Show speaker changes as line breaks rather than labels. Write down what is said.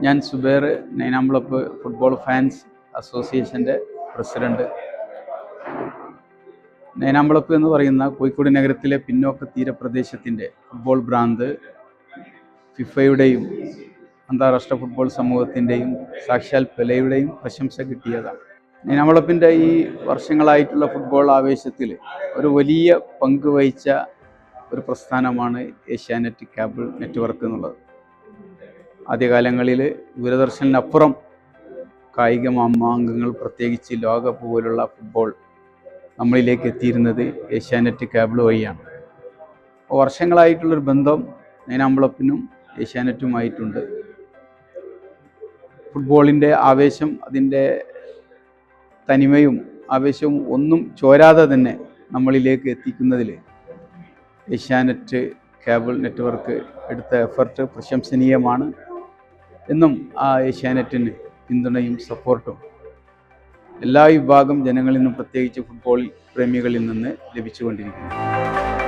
ഞാൻ Zubair, നൈനാംകുളപ്പ് football fans അസോസിയേഷൻ്റെ president. നൈനാംകുളപ്പ് എന്ന് പറയുന്ന കോഴിക്കോട് നഗരത്തിലെ പിന്നോക്ക തീരപ്രദേശത്തിൻ്റെ ഫുട്ബോൾ ഭ്രാന്ത് ഫിഫയുടെയും അന്താരാഷ്ട്ര ഫുട്ബോൾ സമൂഹത്തിൻ്റെയും സാക്ഷാൽ പെലെയുടെയും പ്രശംസ കിട്ടിയതാണ്. നൈനാംകുളപ്പിൻ്റെ ഈ വർഷങ്ങളായിട്ടുള്ള ഫുട്ബോൾ ആവേശത്തിൽ ഒരു വലിയ പങ്ക് വഹിച്ച ഒരു പ്രസ്ഥാനമാണ് ഏഷ്യാനെറ്റ് കേബിൾ നെറ്റ്വർക്ക് എന്നുള്ളത്. ആദ്യകാലങ്ങളിൽ ദൂരദർശനിനപ്പുറം കായിക മാമാങ്കങ്ങൾ, പ്രത്യേകിച്ച് ലോകകപ്പ് പോലുള്ള ഫുട്ബോൾ നമ്മളിലേക്ക് എത്തിയിരുന്നത് ഏഷ്യാനെറ്റ് കേബിൾ വഴിയാണ്. വർഷങ്ങളായിട്ടുള്ളൊരു ബന്ധം നൈനാംകുളപ്പിനും ഏഷ്യാനെറ്റുമായിട്ടുണ്ട്. ഫുട്ബോളിൻ്റെ ആവേശം, അതിൻ്റെ തനിമയും ആവേശവും ഒന്നും ചോരാതെ തന്നെ നമ്മളിലേക്ക് എത്തിക്കുന്നതിൽ ഏഷ്യാനെറ്റ് കേബിൾ നെറ്റ്വർക്ക് എടുത്ത എഫർട്ട് പ്രശംസനീയമാണ്. എന്നും ആ ഏഷ്യാനെറ്റിന് പിന്തുണയും സപ്പോർട്ടും എല്ലാ വിഭാഗം ജനങ്ങളിൽ നിന്നും, പ്രത്യേകിച്ച് ഫുട്ബോൾ പ്രേമികളിൽ നിന്ന് ലഭിച്ചുകൊണ്ടിരിക്കുന്നു.